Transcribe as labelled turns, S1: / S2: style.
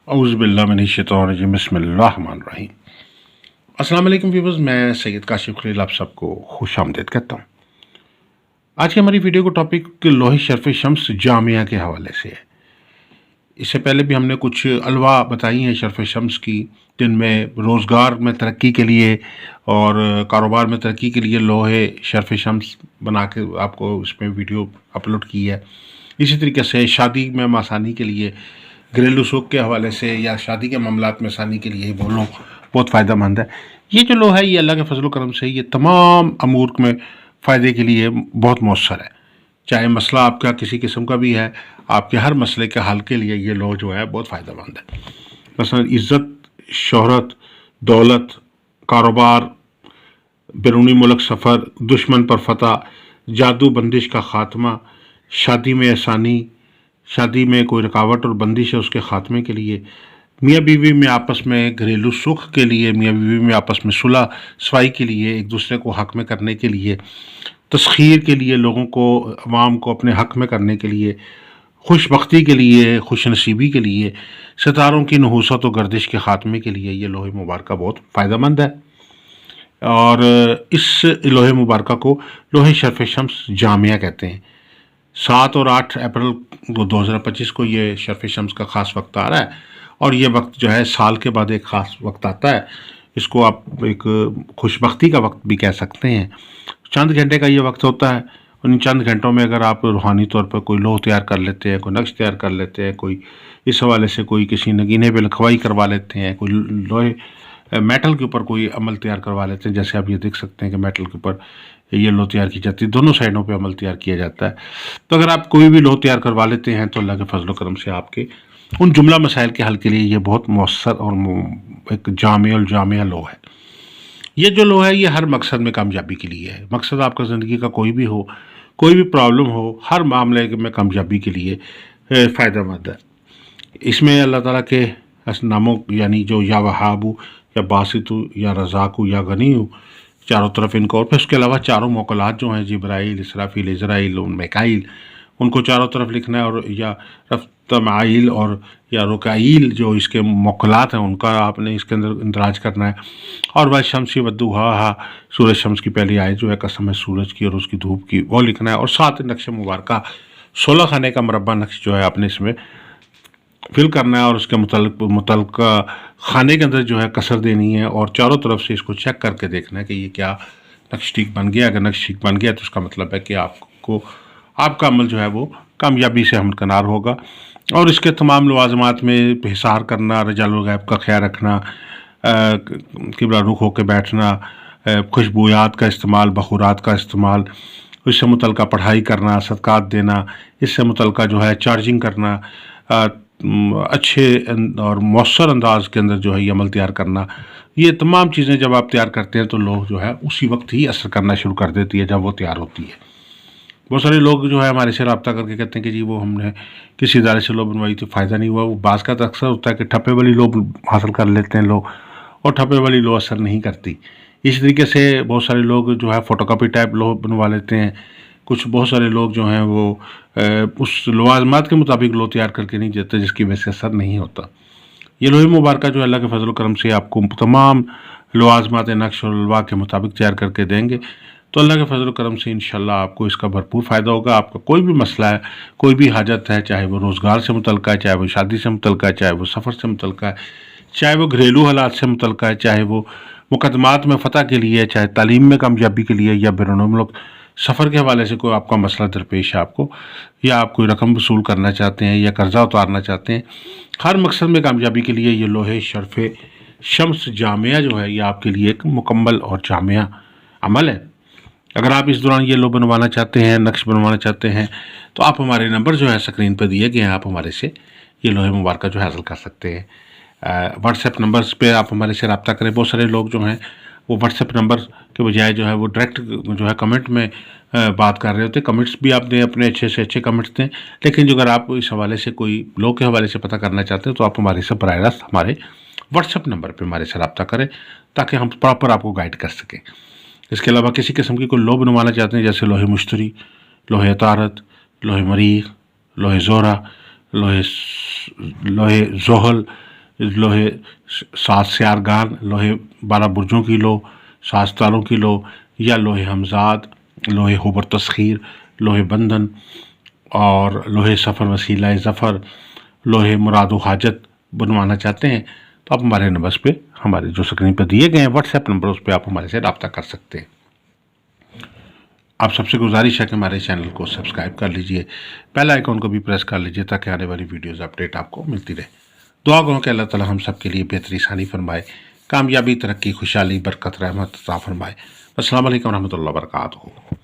S1: اعوذ باللہ من الشیطان الرجیم بسم اللہ الرحمن الرحیم۔ السلام علیکم ویورز، میں سید کاشف خلیل آپ سب کو خوش آمدید کہتا ہوں۔ آج کی ہماری ویڈیو کو ٹاپک لوح شرف شمس جامعہ کے حوالے سے ہے۔ اس سے پہلے بھی ہم نے کچھ الوا بتائی ہیں شرف شمس کی، جن میں روزگار میں ترقی کے لیے اور کاروبار میں ترقی کے لیے لوح شرف شمس بنا کے آپ کو اس میں ویڈیو اپلوڈ کی ہے۔ اسی طریقے سے شادی میں آسانی کے لیے، گھریلو سوکھ کے حوالے سے یا شادی کے معاملات میں آسانی کے لیے وہ لوح بہت فائدہ مند ہے۔ یہ جو لوح ہے یہ اللہ کے فضل و کرم سے یہ تمام امور میں فائدے کے لیے بہت مؤثر ہے۔ چاہے مسئلہ آپ کا کسی قسم کا بھی ہے، آپ کے ہر مسئلے کے حل کے لیے یہ لوح جو ہے بہت فائدہ مند ہے۔ مثلا عزت، شہرت، دولت، کاروبار، بیرونی ملک سفر، دشمن پر فتح، جادو بندش کا خاتمہ، شادی میں آسانی، شادی میں کوئی رکاوٹ اور بندش ہے اس کے خاتمے کے لیے، میاں بیوی میں آپس میں گھریلو سکھ کے لیے، میاں بیوی میں آپس میں صلح صفائی کے لیے، ایک دوسرے کو حق میں کرنے کے لیے، تسخیر کے لیے، لوگوں کو، عوام کو اپنے حق میں کرنے کے لیے، خوش بختی کے لیے، خوش نصیبی کے لیے، ستاروں کی نحوست و گردش کے خاتمے کے لیے یہ لوح مبارکہ بہت فائدہ مند ہے۔ اور اس لوح مبارکہ کو لوح شرف شمس جامعہ کہتے ہیں۔ 7 اور 8 اپریل 2025 کو یہ شرف شمس کا خاص وقت آ رہا ہے، اور یہ وقت جو ہے سال کے بعد ایک خاص وقت آتا ہے۔ اس کو آپ ایک خوش بختی کا وقت بھی کہہ سکتے ہیں۔ چند گھنٹے کا یہ وقت ہوتا ہے، ان چند گھنٹوں میں اگر آپ روحانی طور پر کوئی لوح تیار کر لیتے ہیں، کوئی نقش تیار کر لیتے ہیں، کوئی اس حوالے سے کوئی کسی نگینے پہ لکھوائی کروا لیتے ہیں، کوئی لوہے میٹل کے اوپر کوئی عمل تیار کروا لیتے ہیں، جیسے آپ یہ دیکھ سکتے ہیں کہ میٹل کے اوپر یہ لوح تیار کی جاتی ہے، دونوں سائڈوں پہ عمل تیار کیا جاتا ہے۔ تو اگر آپ کوئی بھی لوح تیار کروا لیتے ہیں تو اللہ کے فضل و کرم سے آپ کے ان جملہ مسائل کے حل کے لیے یہ بہت مؤثر اور ایک جامع الجامعہ لوح ہے۔ یہ جو لوح ہے یہ ہر مقصد میں کامیابی کے لیے ہے۔ مقصد آپ کا زندگی کا کوئی بھی ہو، کوئی بھی پرابلم ہو، ہر معاملے میں کامیابی کے لیے فائدہ مند ہے۔ اس میں اللہ تعالیٰ کے ناموں یعنی جو یا وہابو یا باسطو یا رزاقو یا غنیو، چاروں طرف ان کو، اور پھر اس کے علاوہ چاروں موکلات جو ہیں جبرائیل، اسرافیل، عزرائیل، میکائیل، ان کو چاروں طرف لکھنا ہے، اور یا رفتمائیل اور یا رکائیل جو اس کے موکلات ہیں ان کا آپ نے اس کے اندر اندراج کرنا ہے۔ اور وہ شمسی ودوہا، سورج شمس کی پہلی آیت جو ہے قسم ہے سورج کی اور اس کی دھوپ کی، وہ لکھنا ہے، اور 7 نقش مبارکہ 16 خانے کا مربع نقش جو ہے آپ نے اس میں فل کرنا ہے، اور اس کے متعلقہ خانے کے اندر جو ہے کسر دینی ہے، اور چاروں طرف سے اس کو چیک کر کے دیکھنا ہے کہ یہ کیا نقش ٹھیک بن گیا۔ اگر نقش ٹھیک بن گیا تو اس کا مطلب ہے کہ آپ کا عمل جو ہے وہ کامیابی سے ہمکنار ہوگا۔ اور اس کے تمام لوازمات میں حصار کرنا، رجال الغیب کا خیال رکھنا، قبلہ رخ ہو کے بیٹھنا، خوشبویات کا استعمال، بخورات کا استعمال، اس سے متعلقہ پڑھائی کرنا، صدقات دینا، اس سے متعلقہ جو ہے چارجنگ کرنا، اچھے اور مؤثر انداز کے اندر جو ہے یہ عمل تیار کرنا، یہ تمام چیزیں جب آپ تیار کرتے ہیں تو لوح جو ہے اسی وقت ہی اثر کرنا شروع کر دیتی ہے جب وہ تیار ہوتی ہے۔ بہت سارے لوگ جو ہے ہمارے سے رابطہ کر کے کہتے ہیں کہ جی وہ ہم نے کسی ادارے سے لوح بنوائی تو فائدہ نہیں ہوا۔ وہ بعض کا تو اکثر ہوتا ہے کہ ٹھپے والی لوح حاصل کر لیتے ہیں لوگ، اور ٹھپے والی لوح اثر نہیں کرتی۔ اس طریقے سے بہت سارے لوگ جو ہے فوٹو کاپی ٹائپ لوح بنوا لیتے ہیں۔ بہت سارے لوگ جو ہیں وہ اس لوازمات کے مطابق لوح تیار کر کے نہیں دیتے، جس کی وجہ سے اثر نہیں ہوتا۔ یہ لوح مبارکہ جو اللہ کے فضل و کرم سے آپ کو تمام لوازمات نقش اور الواح کے مطابق تیار کر کے دیں گے، تو اللہ کے فضل و کرم سے انشاءاللہ آپ کو اس کا بھرپور فائدہ ہوگا۔ آپ کا کوئی بھی مسئلہ ہے، کوئی بھی حاجت ہے، چاہے وہ روزگار سے متعلقہ ہے، چاہے وہ شادی سے متعلقہ ہے، چاہے وہ سفر سے متعلقہ ہے، چاہے وہ گھریلو حالات سے متعلقہ ہے، چاہے وہ مقدمات میں فتح کے لیے، چاہے تعلیم میں کامیابی کے لیے، یا بیرون ملک سفر کے حوالے سے کوئی آپ کا مسئلہ درپیش ہے آپ کو، یا آپ کوئی رقم وصول کرنا چاہتے ہیں یا قرضہ اتارنا چاہتے ہیں، ہر مقصد میں کامیابی کے لیے یہ لوح شرف شمس جامعہ جو ہے یہ آپ کے لیے ایک مکمل اور جامعہ عمل ہے۔ اگر آپ اس دوران یہ لوح بنوانا چاہتے ہیں، نقش بنوانا چاہتے ہیں، تو آپ ہمارے نمبر جو ہے اسکرین پہ دیے گئے ہیں، آپ ہمارے سے یہ لوح مبارکہ جو ہے حاصل کر سکتے ہیں۔ واٹس ایپ نمبرز پہ آپ ہمارے سے رابطہ کریں۔ بہت سارے لوگ جو ہیں وہ واٹس ایپ نمبر کے بجائے جو ہے وہ ڈائریکٹ جو ہے کمنٹ میں بات کر رہے ہوتے ہیں۔ کمنٹس بھی آپ دیں، اپنے اچھے سے اچھے کمنٹس دیں، لیکن جو اگر آپ اس حوالے سے کوئی لوگ کے حوالے سے پتہ کرنا چاہتے ہیں تو آپ ہمارے سے براہ راست ہمارے واٹس ایپ نمبر پہ ہمارے سے رابطہ کریں، تاکہ ہم پراپر آپ کو گائیڈ کر سکیں۔ اس کے علاوہ کسی قسم کی کوئی لوح بنوانا چاہتے ہیں، جیسے لوح مشتری، لوح عطارد، لوح مریخ، لوح زہرہ، لوح زحل، لوہے 7 سیارگان، لوہے 12 برجوں کی لو، 7 ستاروں کی لو، یا لوہے ہمزاد، لوہے حبر تسخیر، لوہے بندن اور لوہے سفر وسیلہ ظفر، لوہے مراد و حاجت بنوانا چاہتے ہیں تو آپ ہمارے نمبر پہ، ہمارے جو اسکرین پہ دیے گئے ہیں واٹس ایپ نمبر، اس پہ آپ ہمارے سے رابطہ کر سکتے ہیں۔ آپ سب سے گزارش ہے کہ ہمارے چینل کو سبسکرائب کر لیجئے، بیل آئیکن کو بھی پریس کر لیجئے تاکہ آنے والی ویڈیوز اپڈیٹ آپ کو ملتی رہے۔ دعا کروں کہ اللہ تعالی ہم سب کے لیے بہتری آسانی فرمائے، کامیابی، ترقی، خوشحالی، برکت، رحمت عطا فرمائے۔ السلام علیکم ورحمۃ اللہ وبرکاتہ۔